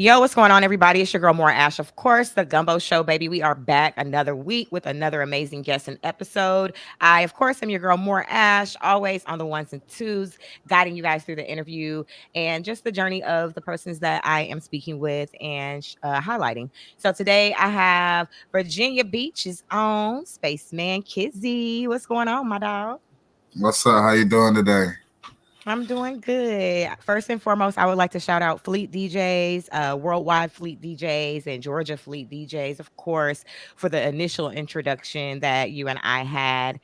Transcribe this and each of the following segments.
Yo, what's going on, everybody? It's your girl, More Ash, of course, the Gumbo Show, baby. We are back another week with another amazing guest and episode. I, of course, am your girl, More Ash, always on the ones and twos, guiding you guys through the interview and just the journey of the persons that I am speaking with and highlighting. So today I have Virginia Beach's own Spaceman, Kizzy. What's going on, my dog? What's up? How you doing today? I'm doing good. First and foremost, I would like to shout out Fleet DJs, Worldwide Fleet DJs, and Georgia Fleet DJs, of course, for the initial introduction that you and I had.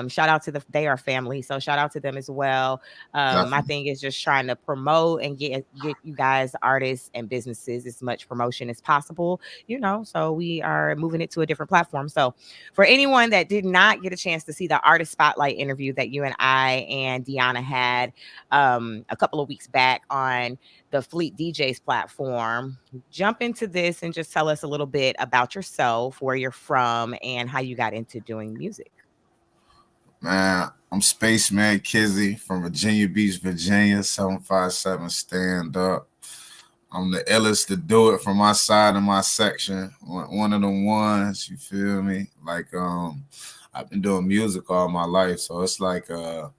Shout out to they are family, so shout out to them as well. My Definitely. thing is just trying to promote and get you guys, artists and businesses, as much promotion as possible. So we are moving it to a different platform. So for anyone that did not get a chance to see the artist spotlight interview that you and I and Deanna had a couple of weeks back on the Fleet DJs platform, jump into this and just tell us a little bit about yourself, where you're from, and how you got into doing music. Man, I'm Spaceman Kizzy from Virginia Beach, Virginia, 757 stand up. I'm the illest to do it from my side of my section. One of the ones, you feel me? I've been doing music all my life, so it's like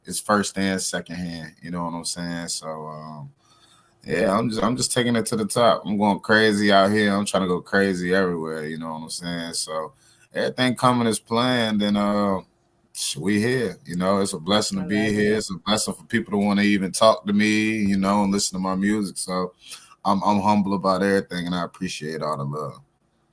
it's first and second hand, you know what I'm saying? Yeah, I'm just taking it to the top. I'm going crazy out here. I'm trying to go crazy everywhere, you know what I'm saying? So everything coming is planned and we here. It's a blessing I to be love here. it. It's a blessing for people to want to even talk to me, and listen to my music. So I'm humble about everything and I appreciate all the love.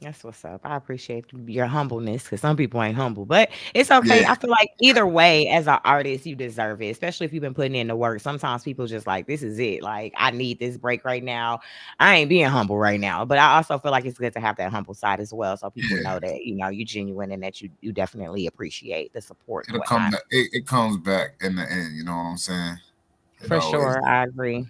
That's what's up. I appreciate your humbleness because some people ain't humble, but it's okay. Yeah, I feel like either way, as an artist, you deserve it, especially if you've been putting in the work. Sometimes people just like, this is it. Like, I need this break right now. I ain't being humble right now, but I also feel like it's good to have that humble side as well. So people yeah. know that, you genuine and that you definitely appreciate the support and It'll come whatnot. back. It comes back in the end, you know what I'm saying? It For always sure. do. I agree.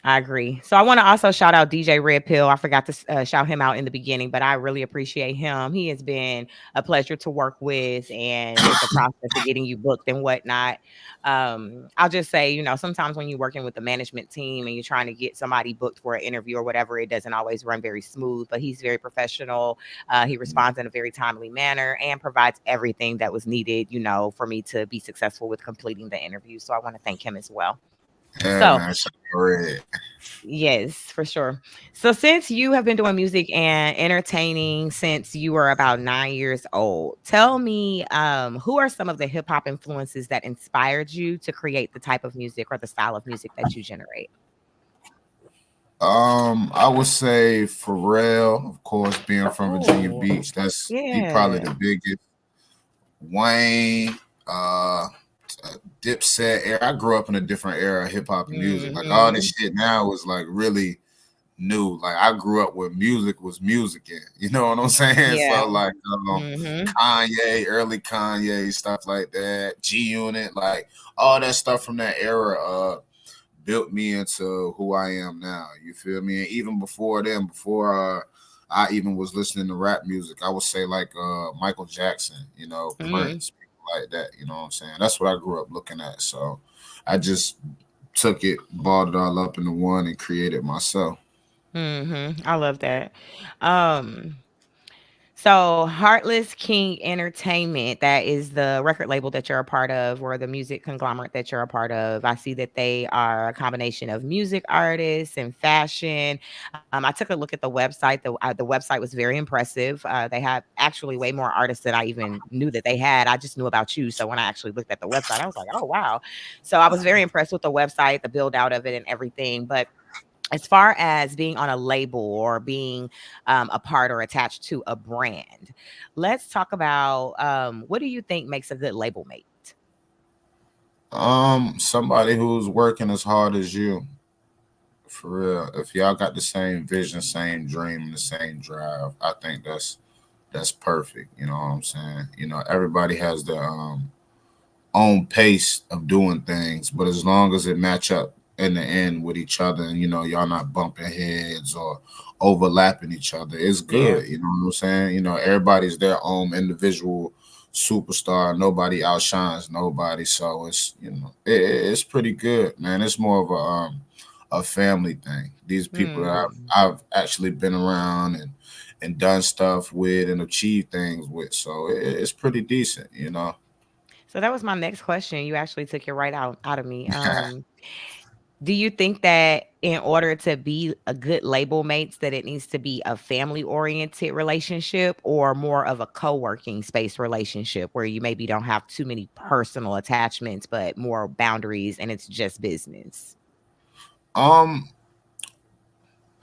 I agree. So I want to also shout out DJ Red Pill. I forgot to shout him out in the beginning, but I really appreciate him. He has been a pleasure to work with, and with the process of getting you booked and whatnot. I'll just say, sometimes when you're working with the management team and you're trying to get somebody booked for an interview or whatever, it doesn't always run very smooth. But he's very professional. He responds in a very timely manner and provides everything that was needed, for me to be successful with completing the interview. So I want to thank him as well. Yeah, So man. Shout out Red. yes, for sure. So since you have been doing music and entertaining since you were about 9 years old, tell me who are some of the hip hop influences that inspired you to create the type of music or the style of music that you generate? I would say Pharrell, of course, being from Virginia Oh, Beach. He probably yeah. the biggest. Wayne, Dipset era. I grew up in a different era of hip hop and music. Like all this Hmm. shit now is like really new. Like I grew up where music was music in. You know what I'm saying? Yeah. So like Hmm. Kanye, early Kanye, stuff like that, G Unit, like all that stuff from that era built me into who I am now. You feel me? And even before then, before I even was listening to rap music, I would say like Michael Jackson, Hmm. Prince, people like that. You know what I'm saying? That's what I grew up looking at. So I just took it, balled it all up into one, and created myself. I love that. Um, So, Heartless King Entertainment, that is the record label that you're a part of, or the music conglomerate that you're a part of. I see that they are a combination of music artists and fashion. I took a look at the website. The website was very impressive. They have actually way more artists than I even knew that they had. I just knew about you. So, when I actually looked at the website, I was like, oh, wow. So, I was very impressed with the website, the build out of it, and everything. But as far as being on a label or being a part or attached to a brand, let's talk about what do you think makes a good label mate? Somebody who's working as hard as you, for real. If y'all got the same vision, same dream, and the same drive, I think that's perfect. You know what I'm saying? Everybody has their own pace of doing things, but as long as it match up in the end with each other, and y'all not bumping heads or overlapping each other, it's Yeah. good. You know what I'm saying? Everybody's their own individual superstar. Nobody outshines nobody, so it's it's pretty good, man. It's more of a family thing. These people that Mm. I've actually been around and done stuff with and achieved things with. So it's pretty decent, you know. So that was my next question. You actually took it right out of me. Do you think that in order to be a good label mates, that it needs to be a family oriented relationship or more of a co-working space relationship where you maybe don't have too many personal attachments, but more boundaries and it's just business? Um,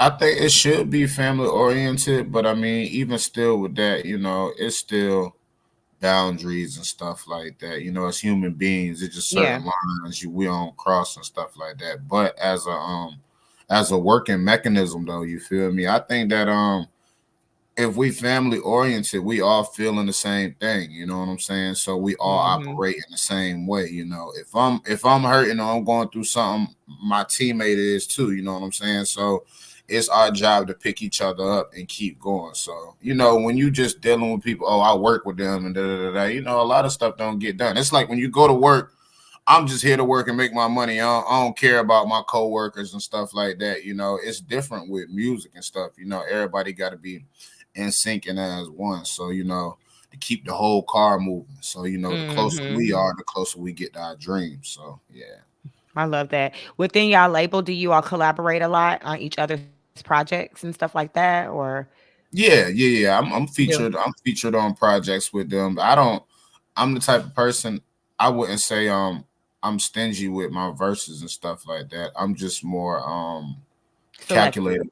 I think it should be family oriented, but I mean, even still with that, you know, it's still boundaries and stuff like that. You know, as human beings, it's just Yeah. certain lines we don't cross and stuff like that. But as a working mechanism though, you feel me? I think that if we family oriented, we all feeling the same thing. You know what I'm saying? So we all Mhm. operate in the same way. You know, if I'm hurting or I'm going through something, my teammate is too. You know what I'm saying? So it's our job to pick each other up and keep going. So you know, when you just dealing with people, oh, I work with them and da da da da. You know, a lot of stuff don't get done. It's like when you go to work. I'm just here to work and make my money. I don't care about my coworkers and stuff like that. You know, it's different with music and stuff. You know, everybody got to be in sync and as one. So, you know, to keep the whole car moving. So, you know, the closer we Mhm. are, the closer we get to our dreams. So, yeah. I love that. Within y'all label, do you all collaborate a lot on each other's projects and stuff like that or Yeah, yeah, yeah. I'm you do? featured. I'm featured on projects with them. I don't. I'm the type of person. I wouldn't say I'm stingy with my verses and stuff like that. I'm just more Selective. calculated.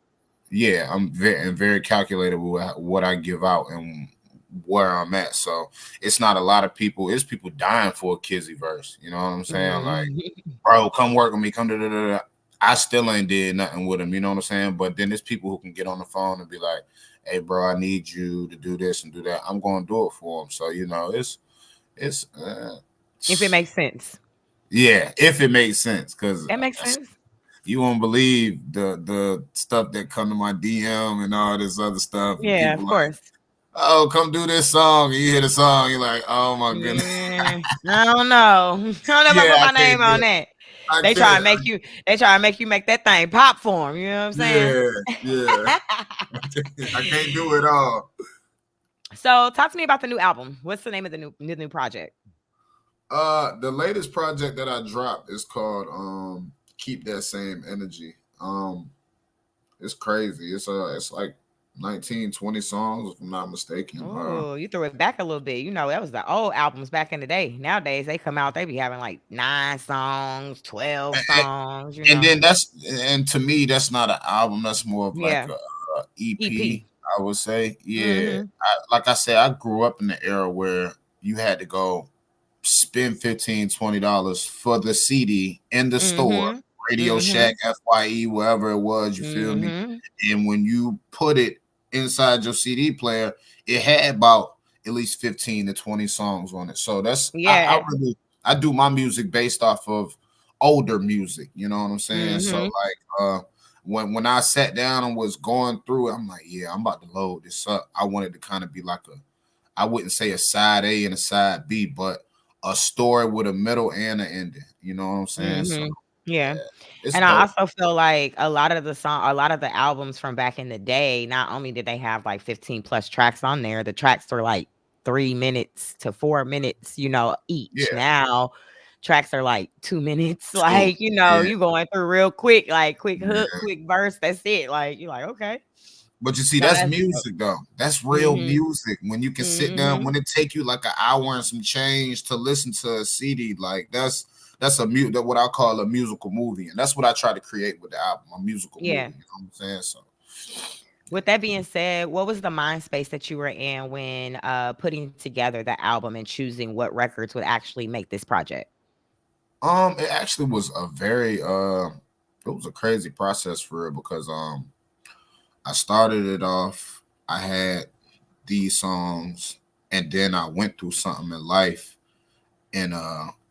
Yeah, I'm very calculated with what I give out and where I'm at. So it's not a lot of people. It's people dying for a Kizzy verse. You know what I'm saying? Like, Mhm. bro, come work with me. Come to. I still ain't did nothing with him. You know what I'm saying? But then there's people who can get on the phone and be like, "Hey, bro, I need you to do this and do that." I'm going to do it for him. So you know, it's If it makes sense. yeah, if it makes sense, because That makes sense. you won't believe the stuff that come to my DM and all this other stuff, and Yeah, people of like, course. "Oh, come do this song," and you hear the song, you're like, "Oh my goodness, I don't know. I don't know if I yeah, put I my can't name do on it. that. I They try to can't. make you they try to make you make that thing pop for 'em, you know what I'm saying? Yeah, yeah, I can't do it all." So, talk to me about the new album. What's the name of the new project? The latest project that I dropped is called "Keep That Same Energy." It's crazy. It's like 19, 20 songs, if I'm not mistaken. Oh, you threw it back a little bit. You know, that was the old albums back in the day. Nowadays, they come out, they be having like 9 songs, 12 songs, you And know? then and to me that's not an album. That's more of like Yeah. a EP. EP. I would say. Yeah, Mhm. like I said, I grew up in the era where you had to go spend 15, $20 for the CD in the store, Mhm. Radio Shack, Mhm. FYE, wherever it was. You feel me? Mhm. And when you put it inside your CD player, it had about at least 15 to 20 songs on it. So I Yeah. really I do my music based off of older music. You know what I'm saying? So Mhm. like when I sat down and was going through it, I'm like, yeah, I'm about to load this up. I wanted to kind of be like I wouldn't say a side A and a side B, but a story with a middle and an ending. You know what I'm saying? So Mhm. Yeah. yeah, it's And I dope. also feel like a lot of the albums from back in the day, not only did they have like 15 plus tracks on there, the tracks are like 3 minutes to 4 minutes, each. Yeah, Now, tracks are like 2 minutes, too. like, Yeah, you going through real quick, like quick hook, yeah. quick verse, that's it. Like, you're like, "Okay." But you see, So that's that's dope. music though. That's real Mhm. music. When you can sit down, Mhm. when it take you like an hour and some change to listen to a CD, like that's that what I call a musical movie, and that's what I try to create with the album, a musical Yeah. movie. You know what I'm saying? So With that being said, what was the mind space that you were in when putting together the album and choosing what records would actually make this project? it actually was a very it was a crazy process for it because I started it off. I had these songs, and then I went through something in life, and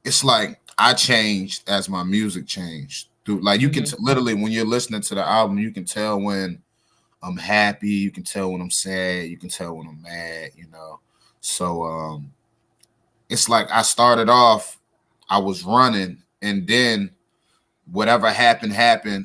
it's like I changed as my music changed. Through like you can Mhm. literally when you're listening to the album, you can tell when I'm happy, you can tell when I'm sad, you can tell when I'm mad. You know, so it's like I started off, I was running, and then whatever happened,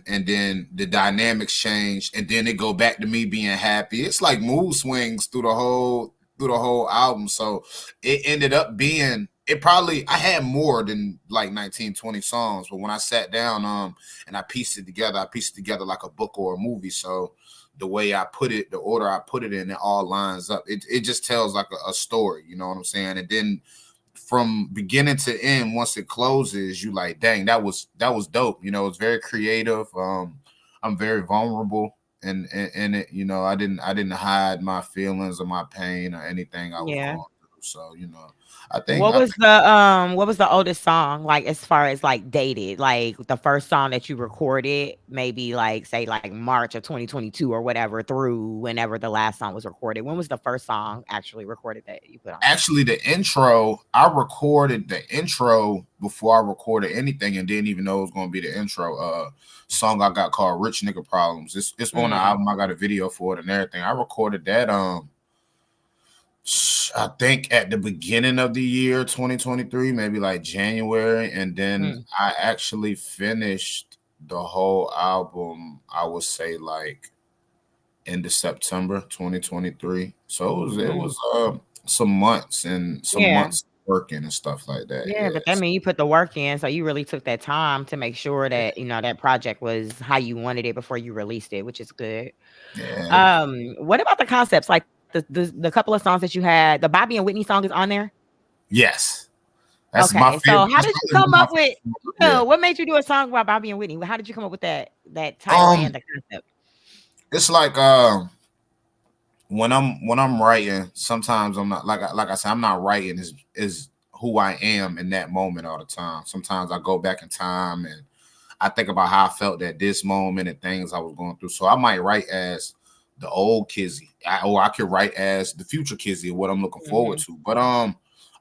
and then the dynamics change, and then it go back to me being happy. It's like mood swings through the whole album. So it ended up being, it probably, I had more than like 19, 20 songs, but when I sat down and I pieced it together like a book or a movie. So the way I put it, the order I put it in, it all lines up. It just tells like a story, you know what I'm saying? And then from beginning to end, once it closes, you like, dang, that was dope. You know, it's very creative. I'm very vulnerable in it. You know, I didn't hide my feelings or my pain or anything I was Yeah. going through. So, you know, I think What was the oldest song, like, as far as, like, dated? Like, the first song that you recorded, maybe, like, say, like, March of 2022 or whatever through whenever the last song was recorded. When was the first song actually recorded that you put on there? actually the intro, I recorded the intro before I recorded anything and didn't even know it was gonna be the intro. Song I got called Rich Nigga Problems. It's on the Mm, album. I got a video for it and everything. I recorded that I think at the beginning of the year 2023, maybe like January, and then mm, I actually finished the whole album, I would say like end of September 2023. So it mm. was some months and some Yeah. months working and stuff like that. Yeah, but that Yes. mean you put the work in, so you really took that time to make sure that, that project was how you wanted it before you released it, which is good. Yeah. What about the concepts? Like the couple of songs that you had, the Bobby and Whitney song is on there? Yes. That's my Okay, so favorite. how That's did you probably come one of my up with, favorite songs. Yeah. what made you do a song about Bobby and Whitney? How did you come up with that title Um, and the concept? it's like when I'm writing, sometimes I'm not like I said, I'm not writing is who I am in that moment all the time. Sometimes I go back in time and I think about how I felt at this moment and things I was going through. So I might write as the old Kizzy, or I could write as the future Kizzy, what I'm looking forward Mhm. to. But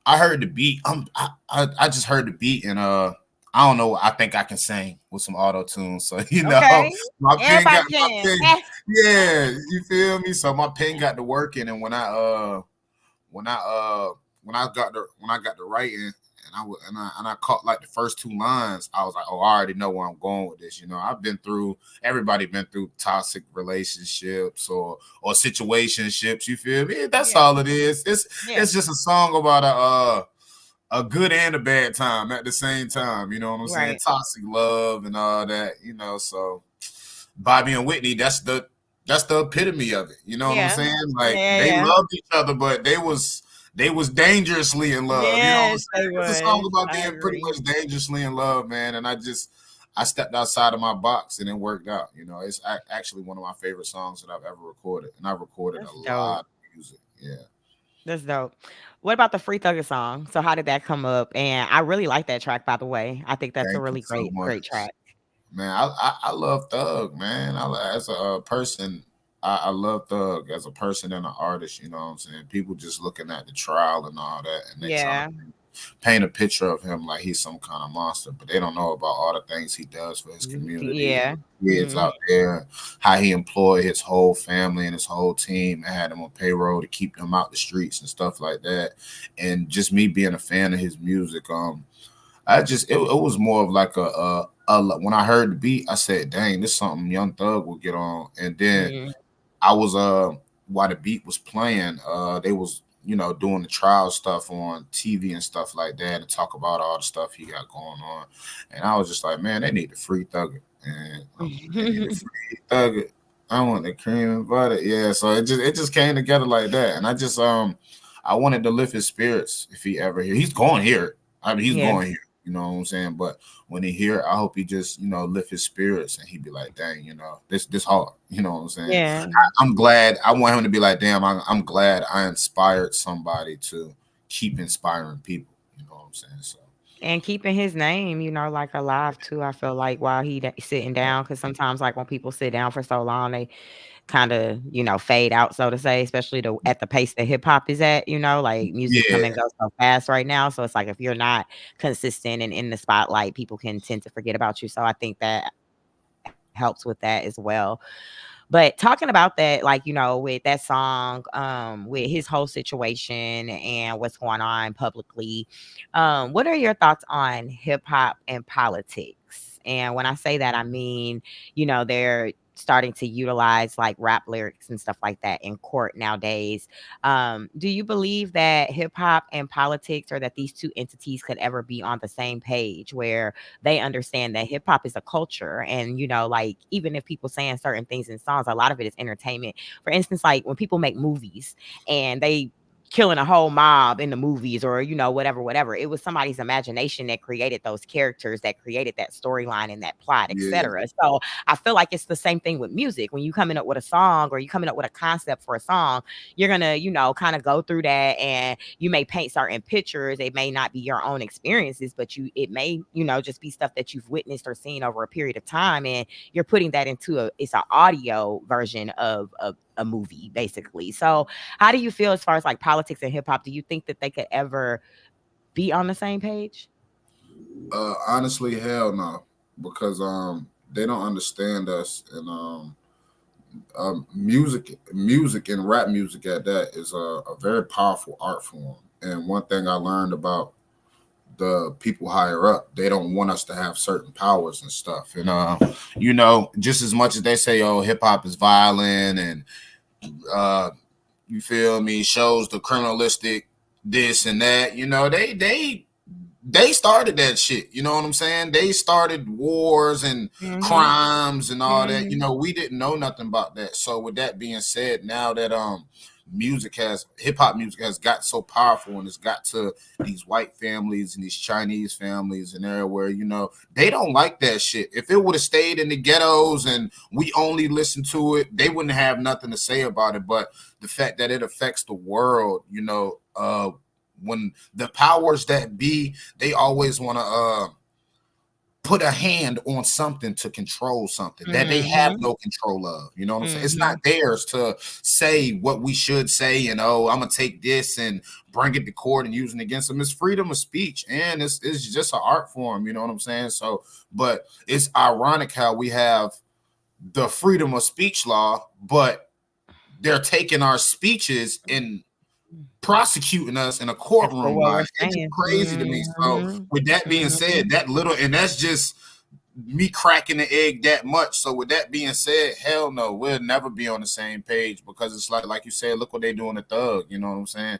I heard the beat. I just heard the beat and I don't know. I think I can sing with some auto tune. So you know, Okay. my pen got Everybody my can. pen. Yeah, you feel me? So my pen got to working, and when I when I got to writing and I caught like the first two lines, I was like, oh, I already know where I'm going with this. You know, I've been through, everybody been through toxic relationships or situationships. You feel me? That's Yeah. all it is. Yeah. It's just a song about a good and a bad time at the same time. You know what I'm saying? Right. Toxic love and all that. You know, so Bobby and Whitney, that's the epitome of it. You know what I'm Yeah. saying? Like Yeah, they yeah. loved each other, but they was dangerously in love. You know what I'm Yes, saying? they It's a song was. about I being pretty agree. much dangerously in love, man. And I stepped outside of my box and it worked out. You know, it's actually one of my favorite songs that I've ever recorded, and I've recorded a That's lot dope. of music. Yeah, That's dope. What about the Free Thugger song? So how did that come up? And I really like that track, by the way. I think that's a thank you really so great, much. great track. Man, I love Thug, man. As a person, I love Thug as a person and an artist. You know what I'm saying? People just looking at the trial and all that, and they trying to Yeah. paint a picture of him like he's some kind of monster, but they don't know about all the things he does for his community, Yeah. kids Mm. out there, how he employed his whole family and his whole team and had them on payroll to keep them out the streets and stuff like that. And just me being a fan of his music, it was more of like when I heard the beat, I said, "Dang, this is something Young Thug will get on." And then Mm. I was while the beat was playing, they was doing the trial stuff on TV and stuff like that and talk about all the stuff he got going on. And I was just like, man, they need to free Thugger, and they need to free Thugger. I want the cream and butter, yeah. So it just came together like that, and I wanted to lift his spirits if he ever here. He's going here. I mean, he's Yeah. going here. You know what I'm saying? But when he hear, I hope he just lift his spirits and he be like, dang, this hard. You know what I'm saying? Yeah. I'm glad. I want him to be like, damn, I'm glad I inspired somebody to keep inspiring people. You know what I'm saying? So And keeping his name, like, alive too. I feel like while sitting down, because sometimes, like, when people sit down for so long, they kind of, fade out, so to say, especially at the pace that hip hop is at. Like, music come and yeah, go so fast right now. So it's like, if you're not consistent and in the spotlight, people can tend to forget about you. So I think that helps with that as well. But talking about that, like, with that song, with his whole situation and what's going on publicly, what are your thoughts on hip hop and politics? And when I say that, I mean, they're starting to utilize like rap lyrics and stuff like that in court nowadays. Do you believe that hip hop and politics, or that these two entities could ever be on the same page where they understand that hip hop is a culture? And, like, even if people saying certain things in songs, a lot of it is entertainment. For instance, like when people make movies and they killing a whole mob in the movies, or whatever, it was somebody's imagination that created those characters, that created that storyline and that plot, Yeah, etc. So I feel like it's the same thing with music. When you coming up with a song, or you coming up with a concept for a song, you're gonna kind of go through that, and you may paint certain pictures. It may not be your own experiences, but it may just be stuff that you've witnessed or seen over a period of time, and you're putting that into it's an audio version of a movie, basically. So how do you feel as far as like politics and hip hop? Do you think that they could ever be on the same page? honestly, hell no, because they don't understand us, and music and rap music at that is a very powerful art form. And one thing I learned about the people higher up, they don't want us to have certain powers and stuff. And just as much as they say, oh, hip hop is violent and uh, you feel me, shows the criminalistic this and that. They started that shit. You know what I'm saying? They started wars and Mhm. crimes and all that. Mhm. We didn't know nothing about that. So with that being said, now that hip hop music has got so powerful, and it's got to these white families and these Chinese families and everywhere, they don't like that shit. If it would have stayed in the ghettos and we only listened to it, they wouldn't have nothing to say about it. But the fact that it affects the world, when the powers that be, they always want to put a hand on something to control something that they have Mhm. no control of. You know what I'm saying? It's not Mhm. theirs to say what we should say, and I'm gonna take this and bring it to court and use it against them. It's freedom of speech, and it's just an art form. You know what I'm saying? So, but it's ironic how we have the freedom of speech law, but they're taking our speeches and prosecuting us in a That's for courtroom. what Like, we're it's just saying. crazy to me. So Mhm. with that being said, Mhm. that little, and that's just me cracking the egg that much. So with that being said, hell no, we'll never be on the same page, because it's like you said, look what they doing to Thug. You know what I'm saying?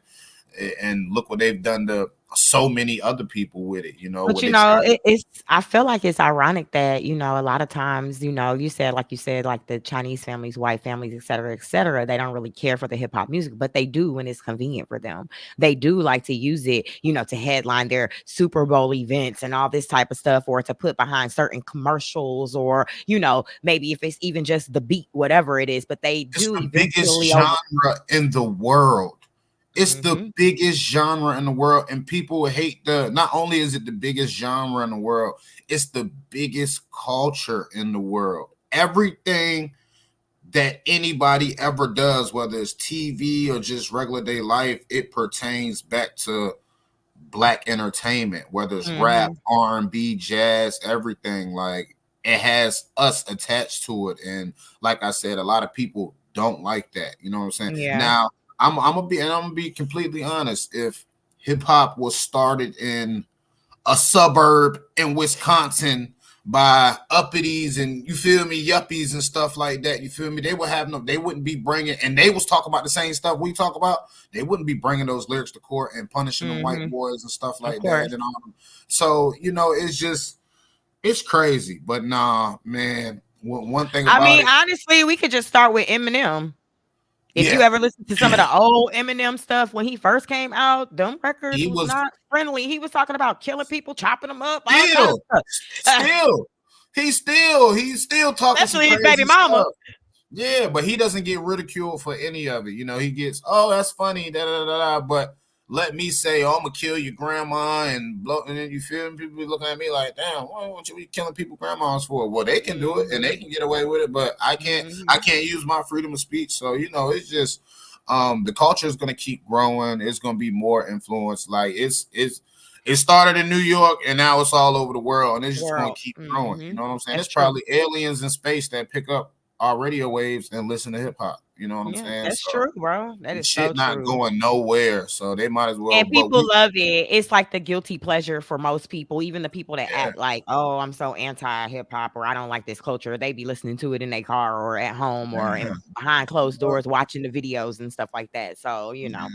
And look what they've done to so many other people with it. But Where they try. it's I feel like it's ironic that, a lot of times, you said, like the Chinese families, white families, et cetera, they don't really care for the hip hop music, but they do when it's convenient for them. They do like to use it, to headline their Super Bowl events and all this type of stuff, or to put behind certain commercials, or, maybe if it's even just the beat, whatever it is, but they It's do the biggest eventually over. genre in the world. It's the Mhm. biggest genre in the world, and people hate the. Not only is it the biggest genre in the world, it's the biggest culture in the world. Everything that anybody ever does, whether it's TV or just regular day life, it pertains back to black entertainment, whether it's rap, Mhm. R&B, jazz, everything. Like, it has us attached to it, and like I said, a lot of people don't like that. You know what I'm saying? Yeah. Now, I'm gonna be completely honest. If hip hop was started in a suburb in Wisconsin by uppities and, you feel me, yuppies and stuff like that, you feel me, they wouldn't be bringing, and they was talking about the same stuff we talk about, they wouldn't be bringing those lyrics to court and punishing them white Mhm. boys and stuff Of like that course. and all. So it's crazy. But nah, man, one thing I about mean, it, honestly, we could just start with Eminem. If you yeah, ever listen to some of the old Eminem stuff when he first came out, them records he was was not friendly. He was talking about killing people, chopping them up, all kind of still stuff. still he's still talking some Especially his baby crazy mama. stuff. Yeah, but he doesn't get ridiculed for any of it. He gets, oh, that's funny, da da da da. But let me say, oh, I'm gonna kill your grandma and blow, and then you feel me? People be looking at me like, damn, what you be killing people grandmas for? Well, they can do it and they Mhm. can get away with it, but I can't. I Mhm. can't use my freedom of speech. So it's just the culture is gonna keep growing. It's gonna be more influence. Like, it started in New York and now it's all over the world, and it's just gonna World. keep growing. You Mhm. know what I'm saying? That's It's true. probably aliens in space that pick up our radio waves and listen to hip hop. You know what I'm Yeah, saying? that's So true, bro. That the is so shit not true. going nowhere. So they might as well. And But people we, love it. It's like the guilty pleasure for most people, even the people that yeah, act like, "Oh, I'm so anti hip hop," or "I don't like this culture." They be listening to it in their car or at home or yeah, in behind you closed know, doors watching the videos and stuff like that. So, yeah.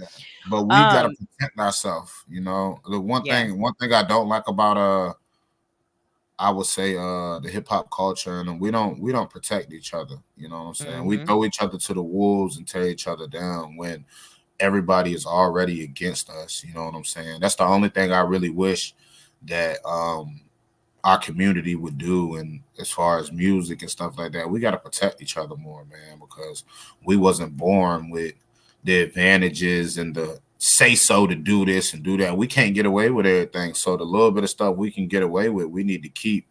But we gotta um, protect ourselves. You know, the yeah. one thing I don't like about I would say the hip hop culture, and we don't protect each other. You know what I'm saying? We Mhm. throw each other to the wolves and tear each other down when everybody is already against us. You know what I'm saying? That's the only thing I really wish that our community would do. And as far as music and stuff like that, we got to protect each other more, man, because we wasn't born with the advantages and the say so to do this and do that. We can't get away with everything. So the little bit of stuff we can get away with, we need to keep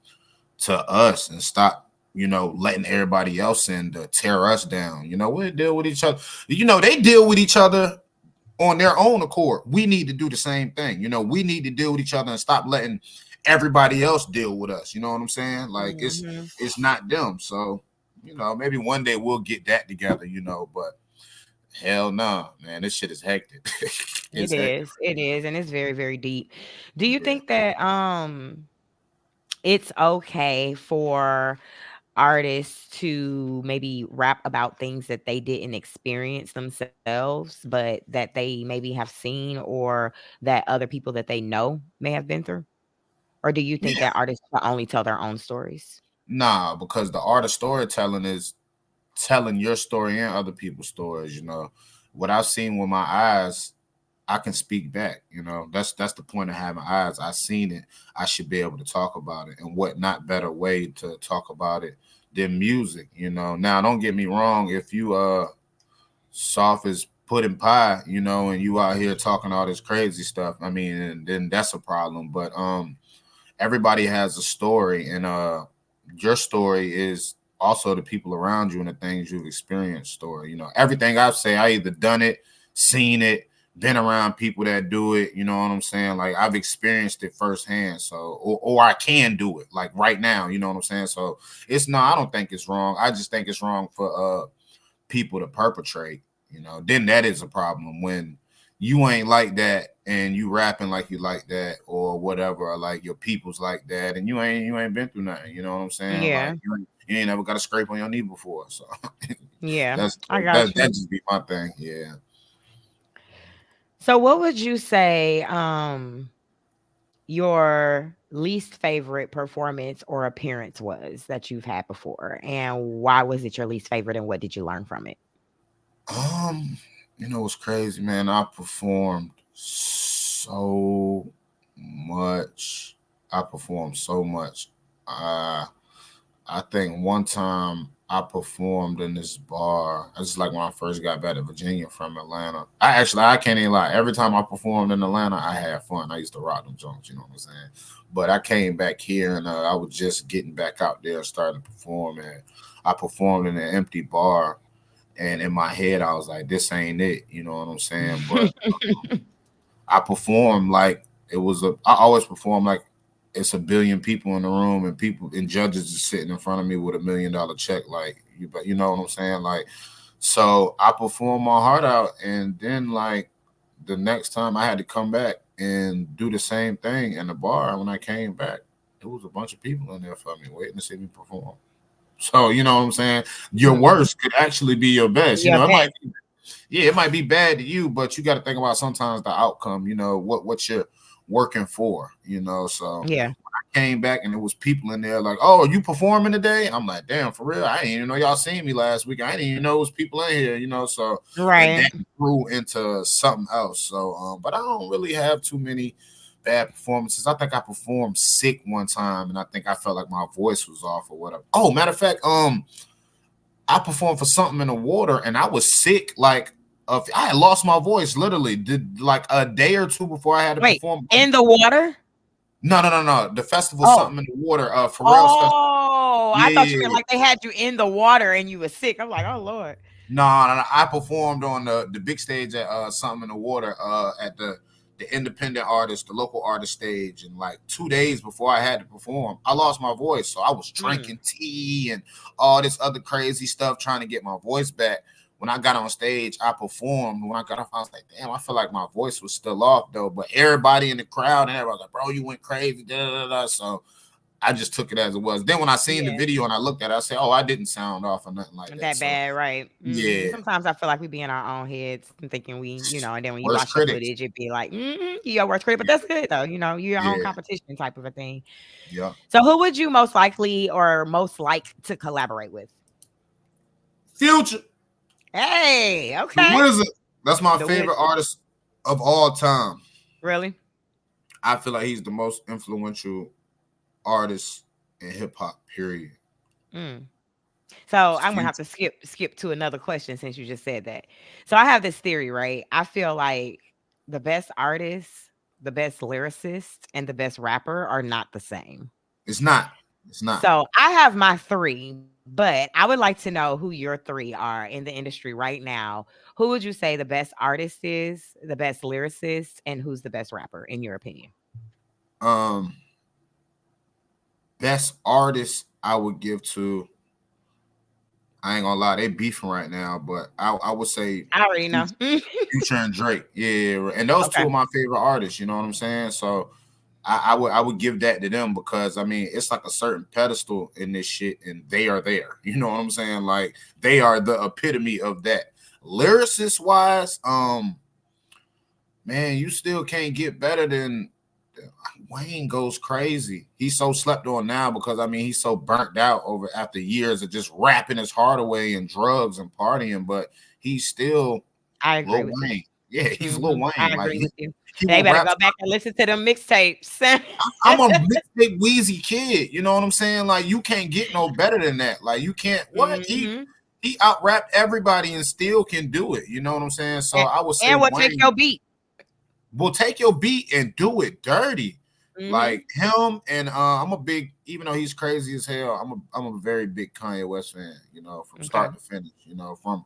to us and stop, letting everybody else in to tear us down. We deal with each other. They deal with each other on their own accord. We need to do the same thing. We need to deal with each other and stop letting everybody else deal with us. You know what I'm saying? Like Mhm. it's not them. So, maybe one day we'll get that together, but hell no, man. This shit is hectic. It It's hectic. is. It is, and it's very, very deep. Do you Yeah. think that it's okay for artists to maybe rap about things that they didn't experience themselves, but that they maybe have seen or that other people that they know may have been through? Or do you think Yeah. that artists should only tell their own stories? Nah, because the art of storytelling is telling your story and other people's stories. What I've seen with my eyes, I can speak back. That's the point of having eyes. I seen it. I should be able to talk about it. And what not better way to talk about it than music? Now don't get me wrong. If you soft as pudding pie, and you out here talking all this crazy stuff, I mean, and then that's a problem. But everybody has a story, and your story is also the people around you and the things you've experienced story. Everything I say, I either done it, seen it, been around people that do it. You know what I'm saying? Like I've experienced it firsthand. So or I can do it like right now. You know what I'm saying? So it's no, I don't think it's wrong. I just think it's wrong for people to perpetrate. Then that is a problem when you ain't like that and you rapping like you like that or whatever, or like your people's like that, and you ain't been through nothing. You know what I'm saying? Yeah. Like you ain't never got a scrape on your knee before, so Yeah. that's I that got that you. just be my thing. Yeah. So what would you say your least favorite performance or appearance was that you've had before, and why was it your least favorite, and what did you learn from it? Um, what's crazy, man? I performed so much. I performed so much. Uh I think one time I performed in this bar. This is like when I first got back to Virginia from Atlanta. I can't even lie. Every time I performed in Atlanta, I had fun. I used to rock them joints, you know what I'm saying? But I came back here and I was just getting back out there, starting to perform, and I performed in an empty bar. And in my head, I was like, "This ain't it," you know what I'm saying? But I perform like it was a. I always perform like it's a billion people in the room and people and judges is sitting in front of me with $1 million check. Like but you know what I'm saying? Like so, I performed my heart out, and then like the next time I had to come back and do the same thing in the bar. When I came back, there was a bunch of people in there for me waiting to see me perform. So you know what I'm saying? Your Mhm. worst could actually be your best. Yeah, It might best. be yeah, it might be bad to you, but you got to think about sometimes the outcome. What you're working for. So Yeah. I came back and there was people in there like, "Oh, are you performing today?" I'm like, "Damn, for real? I didn't even know y'all seen me last week. I didn't even know it was people in here." So and Right. that grew into something else. So, but I don't really have too many bad performances. I think I performed sick one time, and I think I felt like my voice was off or whatever. Oh, matter of fact, I performed for something in the water and I was sick. Like, I had lost my voice literally did like a day or two before I had to Wait, perform. in the water? No, no, no, no. The festival, Oh. something in the water. Pharrell's festival. Oh, I thought you meant Yeah. like they had you in the water and you were sick. I'm like, "Oh, Lord." No, no, no, I performed on the big stage at something in the water at the the independent artist, the local artist stage, and like 2 days before I had to perform, I lost my voice. So I was Mm. drinking tea and all this other crazy stuff trying to get my voice back. When I got on stage, I performed. When I got off, I was like, damn, I feel like my voice was still off though. But everybody in the crowd and everybody was like, bro, you went crazy. Da, da, da, da. So I just took it as it was. Then when I seen the Yeah. video and I looked at it, I said, oh, I didn't sound off or nothing like that. That So bad, right? yeah, Sometimes I feel like we be in our own heads and thinking and then when you worst watch the critics. footage, it'd be like, you your worst critic, but that's good though. You your own Yeah, competition type of a thing. yeah. So, who would you most likely or most like to collaborate with? Future, Hey, the okay, Wizard. That's my the favorite wizard. artist of all time. Really? I feel like he's the most influential artist in hip hop. Period. Mm. So I'm gonna have Future. to skip to another question since you just said that. So I have this theory, right? I feel like the best artist, the best lyricist, and the best rapper are not the same. It's not. It's not. So I have my three, but I would like to know who your three are in the industry right now. Who would you say the best artist is, the best lyricist, and who's the best rapper in your opinion? Um, best artist I would give to. I ain't gonna lie, they beefing right now, but I would say I already know. Future and Drake. Yeah, and those two Okay. are my favorite artists. You know what I'm saying? So I would give that to them because I mean it's like a certain pedestal in this shit, and they are there. You know what I'm saying? Like they are the epitome of that. Lyricist wise, man, you still can't get better than Wayne. Goes crazy. He's so slept on now because I mean he's so burnt out over after years of just rapping his heart away and drugs and partying, but he's still I agree Lil with you. Wayne. Yeah, he's Lil I Wayne. Like agree with you. he They will better rap. go back and listen to them mixtapes. I'm a big Wheezy kid. You know what I'm saying? Like you can't get no better than that. Like you can't. What Mhm. he out rapped everybody and still can do it. You know what I'm saying? So And I would say and what take Wayne your beat. will take your beat and do it dirty. Mhm. Like him and I'm a big, even though he's crazy as hell, I'm a very big Kanye West fan, you know, from Okay. start to finish, you know, from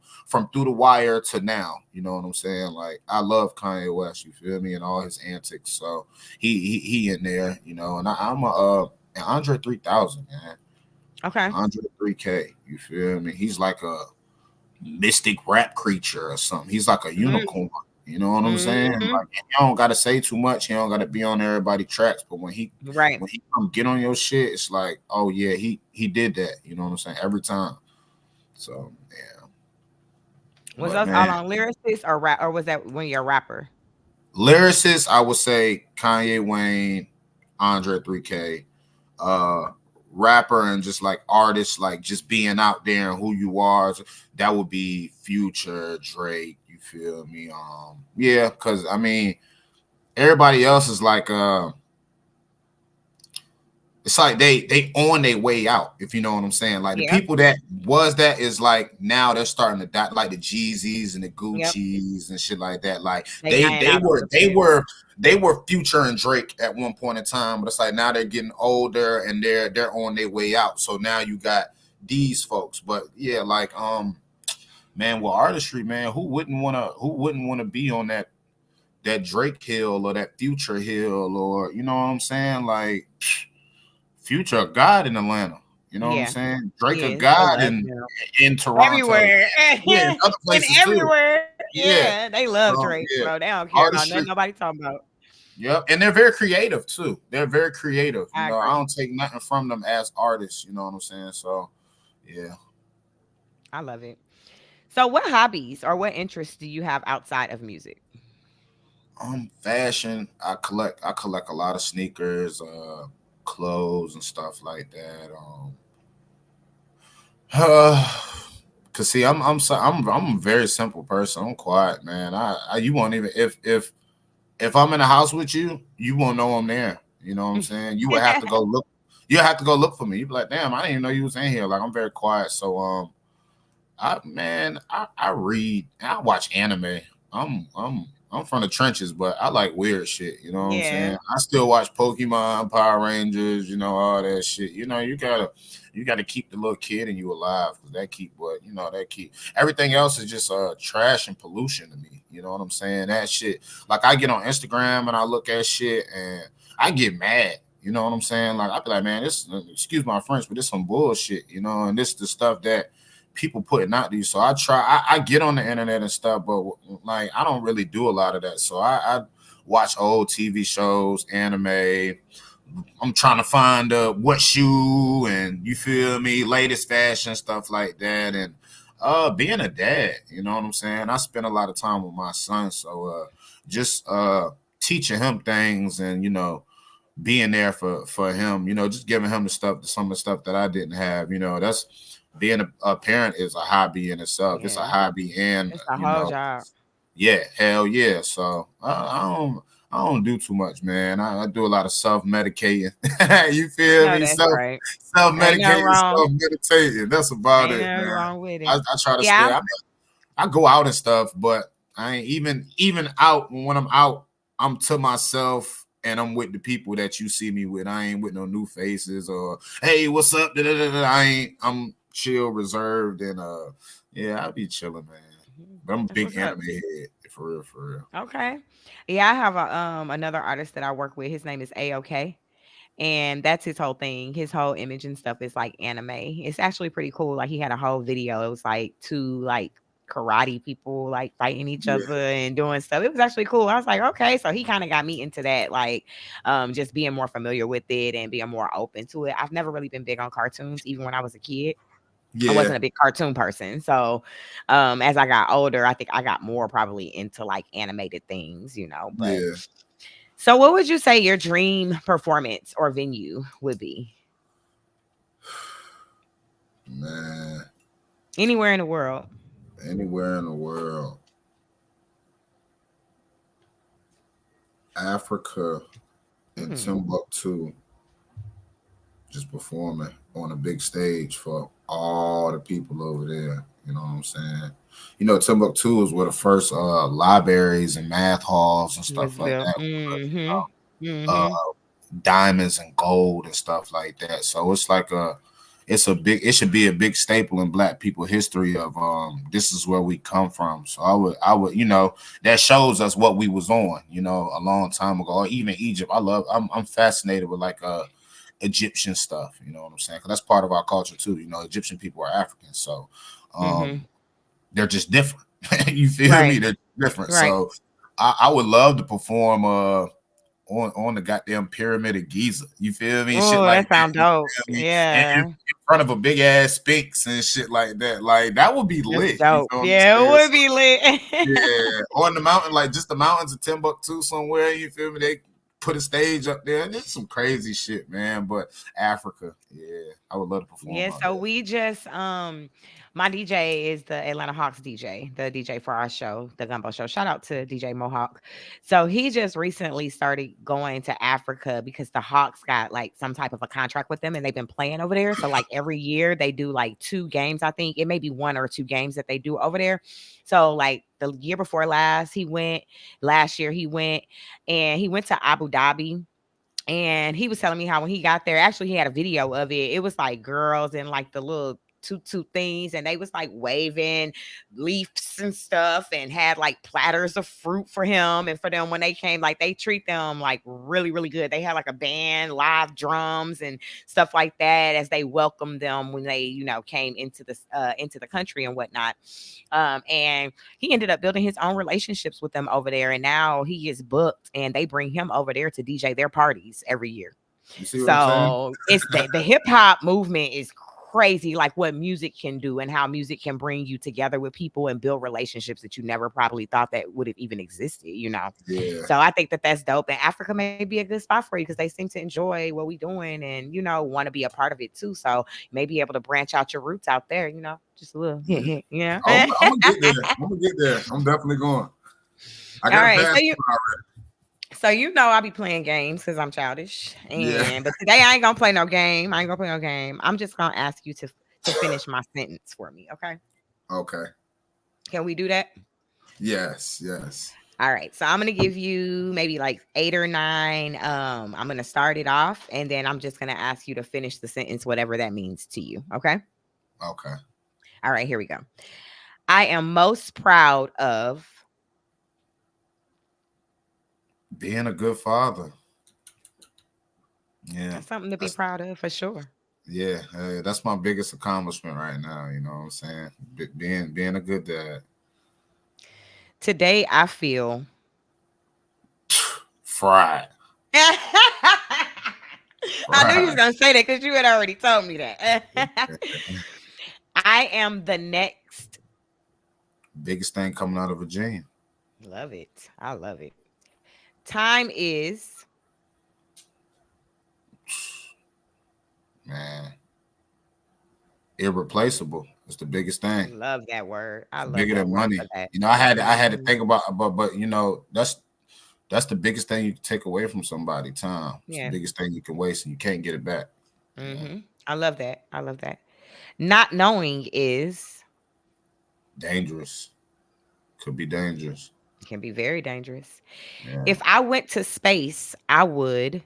through the wire to now, you know what I'm saying? Like I love Kanye West, you feel me, and all his antics. So he in there, you know, and I'm a and Andre 3000, man. Okay. Andre 3K, you feel me? He's like a mystic rap creature or something. He's like a Mm, unicorn. You know what I'm saying? mhm. Like he don't gotta say too much. He don't gotta be on everybody tracks. But Right. when he come get on your shit, it's like, oh yeah, he did that. You know what I'm saying? Every time. So yeah. Was But those man, all on lyricists or rap, or was that when you're a rapper? lyricists, I would say Kanye Wayne, Andre 3K, uh rapper and just like artists, like just being out there and who you are, that would be Future, Drake, you feel me? Yeah, because I mean everybody else is like it's like they on their way out, if you know what I'm saying. Like the Yep. people that was that is like now they're starting to die, like the Jeezys and the Yep. Gucci's and shit like that. Like They dying they out a were little bit. they were Future and Drake at one point in time, but it's like now they're getting older and they're on their way out. So now you got these folks. But yeah, like man, with artistry, man, who wouldn't wanna be on that Drake hill or that Future hill, or you know what I'm saying? Like Future a god in Atlanta. You know what I'm Yeah. saying? Drake He a is. They god love him. in Toronto. Everywhere. Yeah, in other And places too. everywhere. Yeah. Yeah. They love Drake, Yeah. bro. They don't care about nothing Artistry. nobody talking about. Yep. And they're very creative too. They're very creative. You I know, I agree. don't take nothing from them as artists. You know what I'm saying? So yeah. I love it. So what hobbies or what interests do you have outside of music? Fashion. I collect a lot of sneakers, clothes and stuff like that. Cause see, I'm a very simple person. I'm quiet, man. You won't even if I'm in the house with you, you won't know I'm there. You know what I'm saying? You would have to go look. You have to go look for me. You'd be like, damn, I didn't even know you was in here. Like I'm very quiet. So I read. I watch anime. I'm I'm from the trenches, but I like weird shit. You know what I'm saying? Yeah. I still watch Pokemon, Power Rangers, all that shit. You gotta keep the little kid in you alive because that keep that keep everything else is just trash and pollution to me. You know what I'm saying? That shit. Like I get on Instagram and I look at shit and I get mad. You know what I'm saying? Like I be like, man, this excuse my French, but this some bullshit. And this the stuff that people putting out these. So I get on the internet and stuff, but like I don't really do a lot of that. So I watch old TV shows, anime. I'm trying to find what shoe and you feel me, latest fashion stuff like that, and being a dad. You know what I'm saying? I spend a lot of time with my son, so just teaching him things and being there for him, just giving him some of the stuff that I didn't have. That's being a parent is a hobby in itself. It's a Yeah. hobby, and It's a whole job. yeah, hell yeah. So I don't do too much, man. I do a lot of self medicating. You I feel know me? that's right. Self Ain't nothing medicating, wrong. self meditating. That's about Ain't it, nothing man. wrong with I, it. I try to stay. Yeah. I go out and stuff, but I ain't even out. When I'm out, I'm to myself and I'm with the people that you see me with. I ain't with no new faces or hey, what's up? Da, da, da, da. I'm chill, reserved, and yeah, I be chilling, man. Mhm. But I'm a That's big what's up. anime head for real, for real. Okay. Yeah, I have a another artist that I work with. His name is A-OK. And that's his whole thing. His whole image and stuff is like anime. It's actually pretty cool. Like he had a whole video. It was like two like karate people like fighting each Yeah, other and doing stuff. It was actually cool. I was like, okay, so he kind of got me into that, like just being more familiar with it and being more open to it. I've never really been big on cartoons, even when I was a kid. I yeah, wasn't a big cartoon person. So as I got older, I think I got more probably into like animated things. But yeah, so what would you say your dream performance or venue would be? man. Anywhere in the world. Anywhere in the world, Africa and Mm, Timbuktu, just performing on a big stage for all the people over there. You know what I'm saying? Timbuktu is where the first libraries and math halls and was stuff like built. that. Mhm. Uh, Mhm. diamonds and gold and stuff like that. So it should be a big staple in Black people history of this is where we come from. So I would that shows us what we was on a long time ago, or even Egypt. I'm fascinated with like Egyptian stuff. You know what I'm saying? Because that's part of our culture too. Egyptian people are African, so Mhm. um, they're just different. You feel me? Right. They're different. Right. So I would love to perform on the goddamn pyramid of Giza. You feel me? Shit Oh, like that that. sound You dope. feel me? In Yeah. front of a big ass sphinx and shit like that. Like that would be That's lit. You dope. feel what I'm Yeah, it saying? would So be lit. yeah, on the mountain, like just the mountains of Timbuktu somewhere. You feel me? They put a stage up there. It's some crazy shit, man. But Africa, yeah, I would love to perform Yeah, out so there. we just my DJ is the Atlanta Hawks DJ, the DJ for our show, the Gumbo show. Shout out to DJ Mohawk. So he just recently started going to Africa because the Hawks got like some type of a contract with them and they've been playing over there. So like every year they do like two games, I think. It may be one or two games that they do over there. So like the year before last, he went, last year he went, and he went to Abu Dhabi, and he was telling me how when he got there, actually he had a video of it. It was like girls in like the little tutu things, and they was like waving leaves and stuff, and had like platters of fruit for him and for them when they came. Like they treat them like really, really good. They had like a band, live drums and stuff like that as they welcomed them when they, came into the country and whatnot. And he ended up building his own relationships with them over there. And now he is booked and they bring him over there to DJ their parties every year. You see what I'm saying? So it's the hip hop movement is crazy, like what music can do and how music can bring you together with people and build relationships that you never probably thought that would have even existed. Yeah, So I think that that's dope. And Africa may be a good spot for you because they seem to enjoy what we doing and, want to be a part of it too. So you may be able to branch out your roots out there, just a little, yeah. yeah. I'm gonna get there. I'm gonna get there. I'm definitely going. I All got a right. So passport you already. so I'll be playing games because I'm childish. Yeah. But today I ain't gonna play no game. I ain't gonna play no game. I'm just gonna ask you to finish my sentence for me. Okay. Okay. Can we do that? Yes. Yes. All right. So I'm gonna give you maybe like 8 or 9. I'm gonna start it off and then I'm just gonna ask you to finish the sentence, whatever that means to you. Okay. Okay. All right, here we go. I am most proud of. Being a good father. Yeah. That's something to be That's proud of for sure. yeah. That's my biggest accomplishment right now. You know what I'm saying? Being a good dad. Today I feel. Fried. I knew you was Fried. gonna say that because you had already told me that. I am the next. Biggest thing coming out of Virginia. Love it. I love it. Time is. Man, irreplaceable. It's the biggest thing. Love that word. I It's love bigger that than word for money. that. You know, I had to Mhm. think about, but that's the biggest thing you can take away from somebody. Time. It's the Yeah. biggest thing you can waste, and you can't get it back. You know, I love that. I love that. Not knowing is. dangerous. Could be dangerous. Can be very dangerous. Yeah. If I went to space, I would.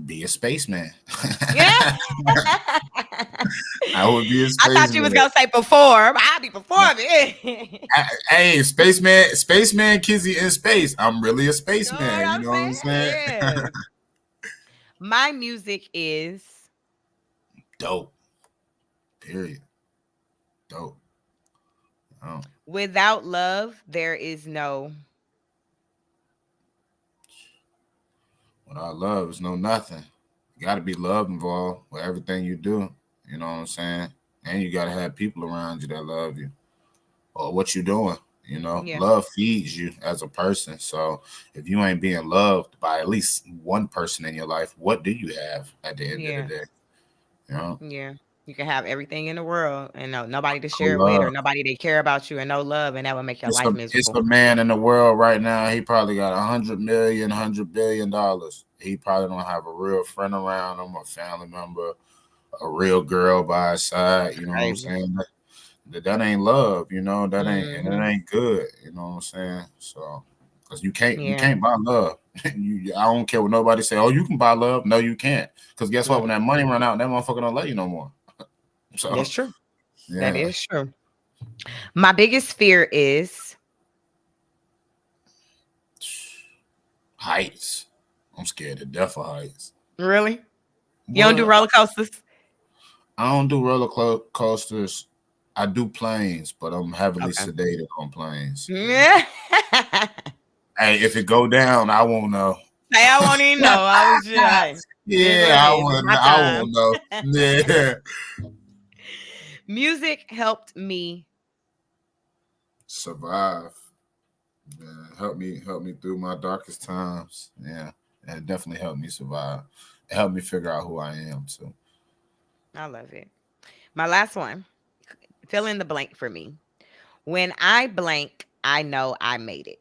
Be a spaceman. Yeah. I would be a I thought you spaceman. was gonna say perform. I'll be performing. Hey, spaceman, Kizzy in space. I'm really a You know what spaceman. You I'm know what I'm saying? saying? Yeah. My music is. Dope. Period. Dope. Oh, Without love, there is no. without love, is no nothing. You got to be love involved with everything you do. You know what I'm saying? And you got to have people around you that love you or what you doing. You know, Yeah. love feeds you as a person. So if you ain't being loved by at least one person in your life, what do you have at the end of the Yeah. day? You know, Yeah. You can have everything in the world and no nobody to no share it with or love. nobody that care about you and no love and that would make your It's life a miserable. man in the world right now. He probably got 100 million, $100 billion. He probably don't have a real friend around him, a family member, a real girl by his side. That's You know what I'm crazy. saying? That ain't love. You know that Mhm. ain't good. You know what I'm saying? So, because you Yeah. can't buy love. I don't care what nobody say. Oh, you can buy love. No, you can't. Because guess what? Mm. When that money run out, that motherfucker don't love you no more. That's So true. That yeah, is true. My biggest fear is. heights. I'm scared to death of heights. Really? You don't do What? roller coasters? I don't do coasters. I do planes, but I'm heavily Okay. sedated on planes. Yeah. Hey, if it go down, I won't know. Hey, I won't even know. I was just hey, it is what Yeah, it I is. It's wouldn't. my I time. won't know. Yeah, Music helped me. survive. Man, help me through my darkest times. Yeah, it definitely helped me survive. It helped me figure out who I am too. I love it. My last one. Fill in the blank for me. When I blank, I know I made it.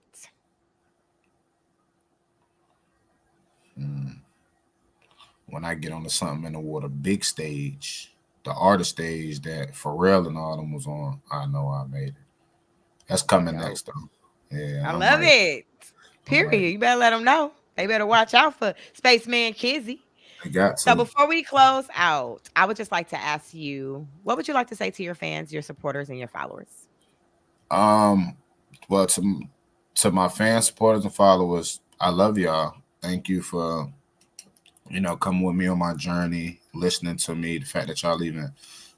Mm. When I get onto something in the water, big stage, the artist stage that Pharrell and all them was on, I know I made it. That's coming Dope. next though. Yeah, I love it. I'm right. Period. You better let them know. They better watch out for Spaceman Kizzy. I got So to. before we close out, I would just like to ask you, what would you like to say to your fans, your supporters, and your followers? Um, well, to my fans, supporters, and followers, I love y'all. Thank you for coming with me on my journey, listening to me. The fact that y'all even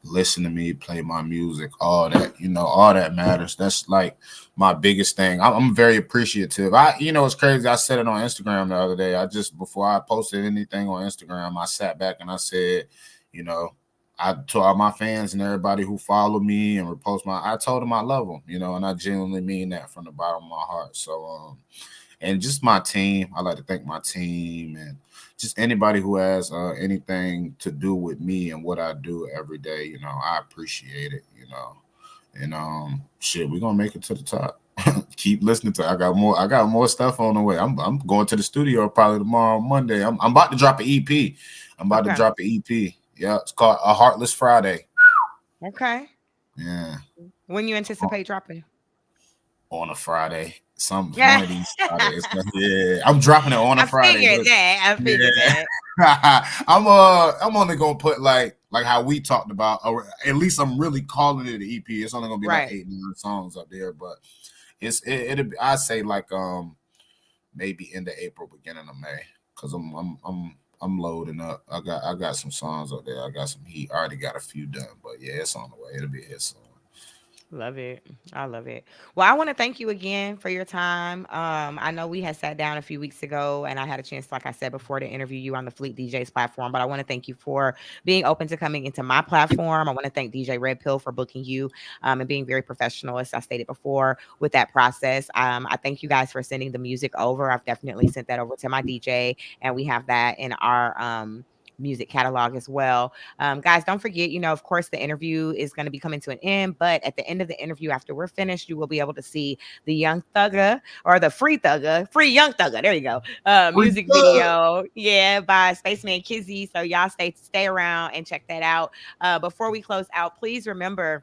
listen to me, play my music, all that, all that matters. That's like my biggest thing. I'm very appreciative. It's crazy. I said it on Instagram the other day. Before I posted anything on Instagram, I sat back and I said, you know, to all my fans and everybody who follow me and repost I told them I love them, and I genuinely mean that from the bottom of my heart. So, and just my team. I like to thank my team and just anybody who has anything to do with me and what I do every day. I appreciate it. And shit, we're gonna make it to the top. Keep listening to. I got more stuff on the way. I'm going to the studio probably tomorrow, Monday. I'm about to drop an EP. I'm about to Okay. drop an EP. Yeah, it's called A Heartless Friday. Okay. Yeah. When you anticipate dropping? on a Friday. Some Yeah. one of these Fridays. Yeah, I'm dropping it on a I Friday. figured that. I figured Yeah. that. I'm only gonna put like how we talked about, or at least I'm really calling it an EP. It's only gonna be like Right. 8 9 songs up there, but it'll be, I say like maybe end of April, beginning of May, because I'm loading up. I got some songs up there. I got some heat. I already got a few done, but yeah, it's on the way. It'll be a hit song. Love it. I love it. Well, I want to thank you again for your time. I know we had sat down a few weeks ago and I had a chance, like I said before, to interview you on the Fleet DJs platform. But I want to thank you for being open to coming into my platform. I want to thank DJ Red Pill for booking you and being very professional, as I stated before, with that process. I thank you guys for sending the music over. I've definitely sent that over to my DJ, and we have that in our music catalog as well. Guys, don't forget, of course, the interview is going to be coming to an end, but at the end of the interview, after we're finished, you will be able to see the Young Thugger, or the Free Young Thugger. There you go. Music video, yeah, by Spaceman Kizzy. So y'all stay around and check that out. Before we close out, please remember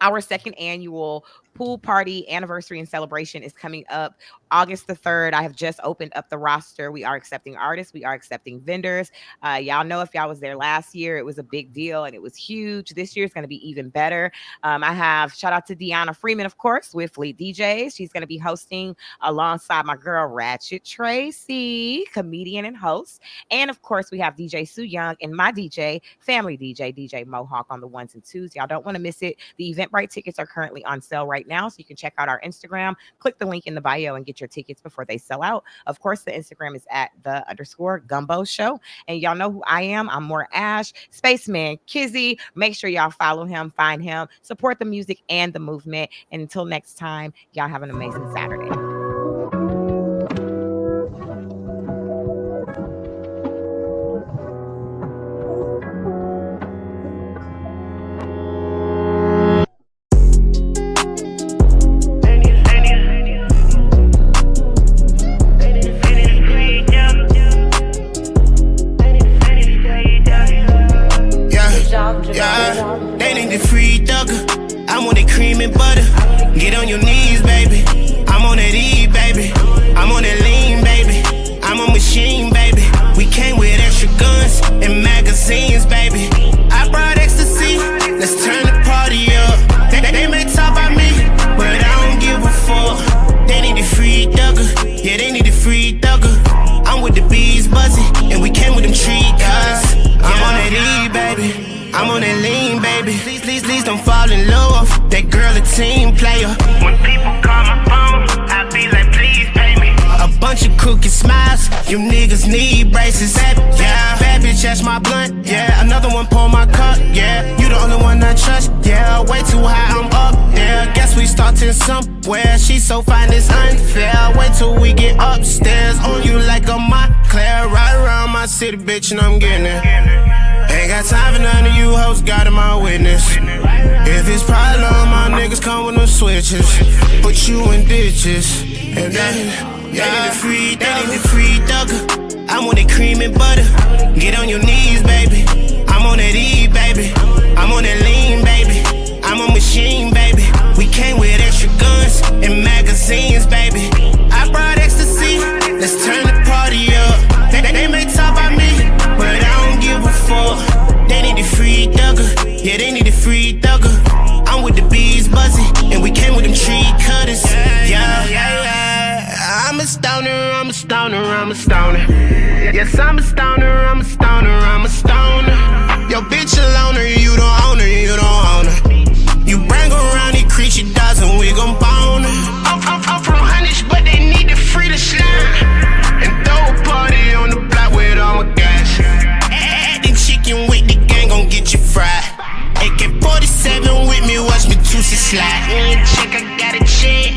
our second annual pool party anniversary and celebration is coming up August the 3rd. I have just opened up the roster. We are accepting artists. We are accepting vendors. Y'all know, if y'all was there last year, it was a big deal and it was huge. This year is going to be even better. I have shout out to Deanna Freeman, of course, with Fleet DJs. She's going to be hosting alongside my girl Ratchet Tracy, comedian and host. And of course, we have DJ Sue Young and my DJ, family DJ Mohawk, on the ones and twos. Y'all don't want to miss it. The Eventbrite tickets are currently on sale right now, so you can check out our Instagram. Click the link in the bio and get your tickets before they sell out. Of course, the Instagram is at _Gumbo show. And y'all know who I am. I'm more Ash, Spaceman, Kizzy. Make sure y'all follow him, find him, support the music and the movement. And until next time, y'all have an amazing Saturday. Yeah, they need the free thugger. I'm on that cream and butter. Get on your knees, baby. I'm on that E, baby. I'm on that lean, baby. I'm a machine, baby. We came with extra guns and magazines, baby. I brought ecstasy. Let's turn the party up. They may talk about me, but I don't give a fuck. They need the free thugger. Yeah, they need the free thugger. I'm with the bees buzzing, and we came with them tree cuts. I'm on that E, baby. I'm on that lean, baby. Please don't fall in love. That girl a team player. When people call my phone, I be like, please pay me. A bunch of crooked smiles. You niggas need braces. Yeah, bad bitch, that's my blunt. Yeah, another one pour my cup. Yeah, you the only one I trust. Yeah, way too high, I'm up there. Guess we starting somewhere. She's so fine, it's unfair. Wait till we get upstairs. On you like a Montclair. Right around my city, bitch, and I'm getting it. Ain't got time for none of you hoes, got in my witness. If it's problem, my niggas come with no switches. Put you in ditches. And then, they need the free thugger. I'm on that cream and butter. Get on your knees, baby. I'm on that E, baby. I'm on that lean, baby. I'm a machine, baby. We came with extra guns and magazines, baby. I brought ecstasy. Let's turn the party up. They may talk about me, but I don't give a fuck. They need the free thugger. Yeah, they need the free thugger. I'm with the bees buzzing, and we came with them tree cutters. Yeah. I'm a stoner, I'm a stoner, I'm a stoner. Yes, I'm a stoner, I'm a stoner, I'm a stoner. Yo, bitch a loner, you don't own her, you don't own her. You bring around these creature dogs and we gon' bone her. I'm from Hunnish, but they need to free the slime. And throw a party on the block with all my guys. Adding chicken with the gang gon' get you fried. AK-47 with me, watch me juicy slide. Me a chick, I got a chick.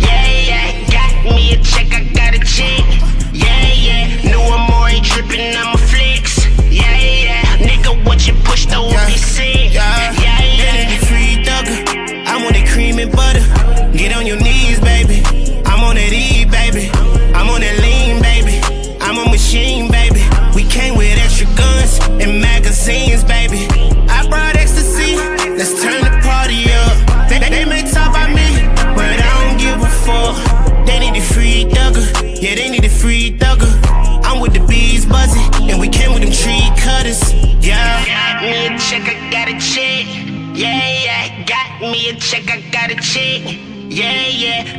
Yeah. Got me a chick, I got a chick. Yeah. Know I'm already trippin', I'm a flex. Yeah. Nigga, what you push, though, be sick. Yeah. They need the free thugger. I'm on that cream and butter. Get on your knees, baby. I'm on that E, baby. I'm on that lean, baby. I'm a machine, baby. We came with extra guns and magazines, baby. I brought ecstasy. Let's turn the party up. They may talk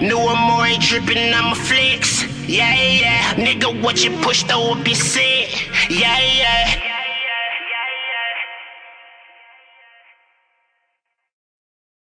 New more ain't trippin', I'm a flex. Yeah, yeah. Nigga, what you push though, be sick. Yeah, yeah.